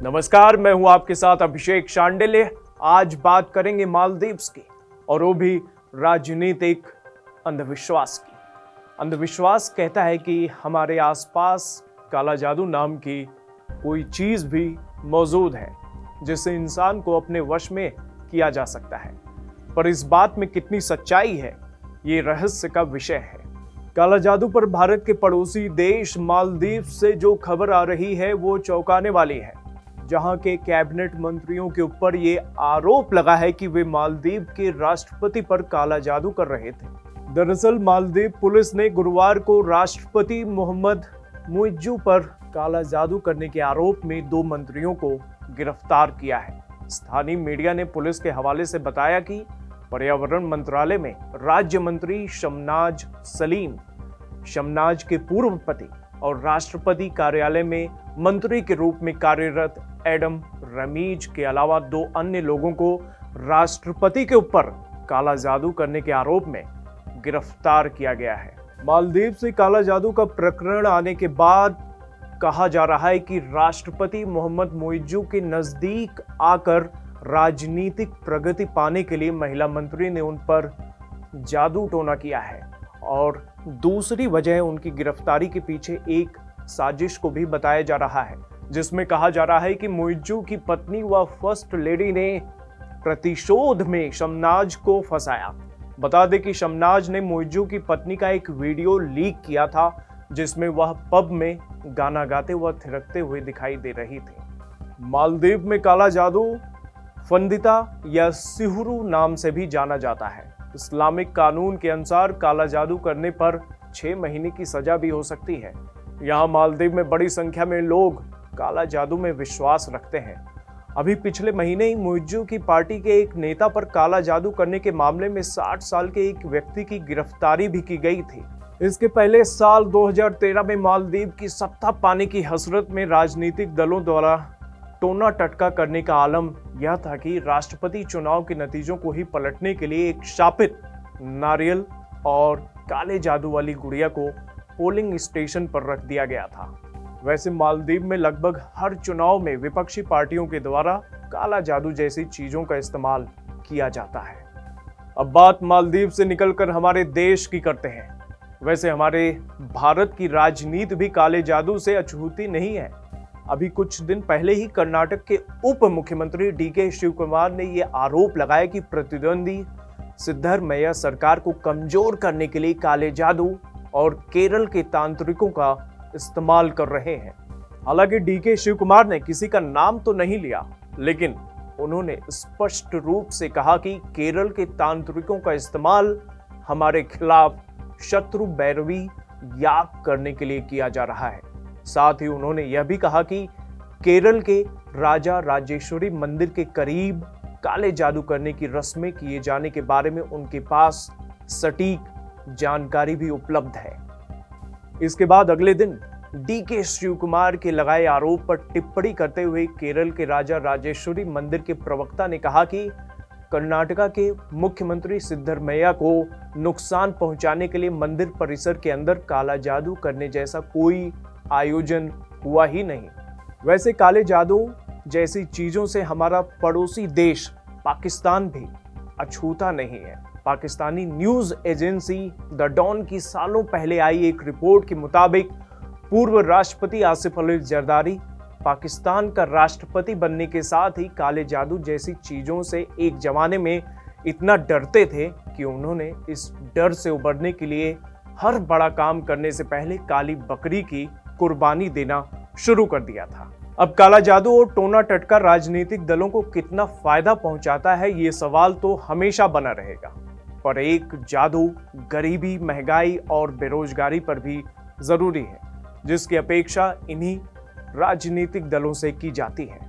नमस्कार, मैं हूं आपके साथ अभिषेक शांडिल्य। आज बात करेंगे मालदीव्स की, और वो भी राजनीतिक अंधविश्वास की। अंधविश्वास कहता है कि हमारे आसपास काला जादू नाम की कोई चीज भी मौजूद है जिसे इंसान को अपने वश में किया जा सकता है। पर इस बात में कितनी सच्चाई है, ये रहस्य का विषय है। काला जादू पर भारत के पड़ोसी देश मालदीव से जो खबर आ रही है वो चौंकाने वाली है, जहां के कैबिनेट मंत्रियों के ऊपर ये आरोप लगा है कि वे मालदीव के राष्ट्रपति पर काला जादू कर रहे थे। दरअसल मालदीव पुलिस ने गुरुवार को राष्ट्रपति मोहम्मद मुइज्जू पर काला जादू करने के आरोप में 2 मंत्रियों को गिरफ्तार किया है। स्थानीय मीडिया ने पुलिस के हवाले से बताया कि पर्यावरण मंत्रालय में राज्य मंत्री शमनाज सलीम, शमनाज के पूर्व पति और राष्ट्रपति कार्यालय में मंत्री के रूप में कार्यरत एडम रमीज के अलावा 2 अन्य लोगों को राष्ट्रपति के ऊपर काला जादू करने के आरोप में गिरफ्तार किया गया है। मालदीव से काला जादू का प्रकरण आने के बाद कहा जा रहा है कि राष्ट्रपति मोहम्मद मुइज्जू के नजदीक आकर राजनीतिक प्रगति पाने के लिए महिला मंत्री ने उन पर जादू टोना किया है, और दूसरी वजह उनकी गिरफ्तारी के पीछे एक साजिश को भी बताया जा रहा है, जिसमें कहा जा रहा है कि मुइज्जू की पत्नी व फर्स्ट लेडी ने प्रतिशोध में शमनाज को फंसाया। बता दें कि शमनाज ने मुइज्जू की पत्नी का एक वीडियो लीक किया था जिसमें वह पब में गाना गाते व थिरकते हुए दिखाई दे रही थी। मालदीव में काला जादू फंदिता या सिहुरू नाम से भी जाना जाता है। इस्लामिक कानून के अनुसार काला जादू करने पर 6 महीने की सजा भी हो सकती है। यहाँ मालदीव में बड़ी संख्या में लोग काला जादू में विश्वास रखते हैं। अभी पिछले महीने ही मुइज्जू की पार्टी के एक नेता पर काला जादू करने के मामले में 60 साल के एक व्यक्ति की गिरफ्तारी भी की गई थी। इसके पहले साल 2013 में मालदीव की सत्ता पाने की हसरत में राजनीतिक दलों द्वारा टोना टटका करने का आलम यह था कि राष्ट्रपति चुनाव के नतीजों को ही पलटने के लिए एक शापित नारियल और काले जादू वाली गुड़िया को पोलिंग स्टेशन पर रख दिया गया था। वैसे मालदीव में लगभग हर चुनाव में विपक्षी पार्टियों के द्वारा काला जादू जैसी चीजों का इस्तेमाल किया जाता है। अब बात मालदीव से निकलकर हमारे देश की करते हैं। वैसे हमारे भारत की राजनीति भी काले जादू से अछूती नहीं है। अभी कुछ दिन पहले ही कर्नाटक के उप मुख्यमंत्री डीके शिवकुमार ने यह आरोप लगाया कि प्रतिद्वंदी सिद्धरमैया सरकार को कमजोर करने के लिए काले जादू और केरल के तांत्रिकों का इस्तेमाल कर रहे हैं। हालांकि डीके शिवकुमार ने किसी का नाम तो नहीं लिया, लेकिन उन्होंने स्पष्ट रूप से कहा कि केरल के तांत्रिकों का इस्तेमाल हमारे खिलाफ शत्रु बैरवी याग करने के लिए किया जा रहा है। साथ ही उन्होंने यह भी कहा कि केरल के राजा राजेश्वरी मंदिर के करीब काले जादू करने की रस्में किए जाने के बारे में उनके पास सटीक जानकारी भी उपलब्ध है। इसके बाद अगले दिन डीके शिवकुमार के लगाए आरोप पर टिप्पणी करते हुए केरल के राजा राजेश्वरी मंदिर के प्रवक्ता ने कहा कि कर्नाटका के मुख्यमंत्री सिद्धरमैया को नुकसान पहुंचाने के लिए मंदिर परिसर के अंदर काला जादू करने जैसा कोई आयोजन हुआ ही नहीं। वैसे काले जादू जैसी चीजों से हमारा पड़ोसी देश पाकिस्तान भी अछूता नहीं है। Pakistani news agency the Dawn की सालों पहले आई एक रिपोर्ट के मुताबिक पूर्व राष्ट्रपति आसिफ अली जरदारी पाकिस्तान का राष्ट्रपति बनने के साथ ही काले जादू जैसी चीजों से एक जमाने में इतना डरते थे कि उन्होंने इस डर से उबरने के लिए हर बड़ा काम करने से पहले काली बकरी की कुर्बानी देना शुरू कर दिया था। अब काला जादू और टोना टटका राजनीतिक दलों को कितना फायदा पहुंचाता है, ये सवाल तो हमेशा बना रहेगा। पर एक जादू गरीबी, महंगाई और बेरोजगारी पर भी जरूरी है, जिसकी अपेक्षा इन्हीं राजनीतिक दलों से की जाती है।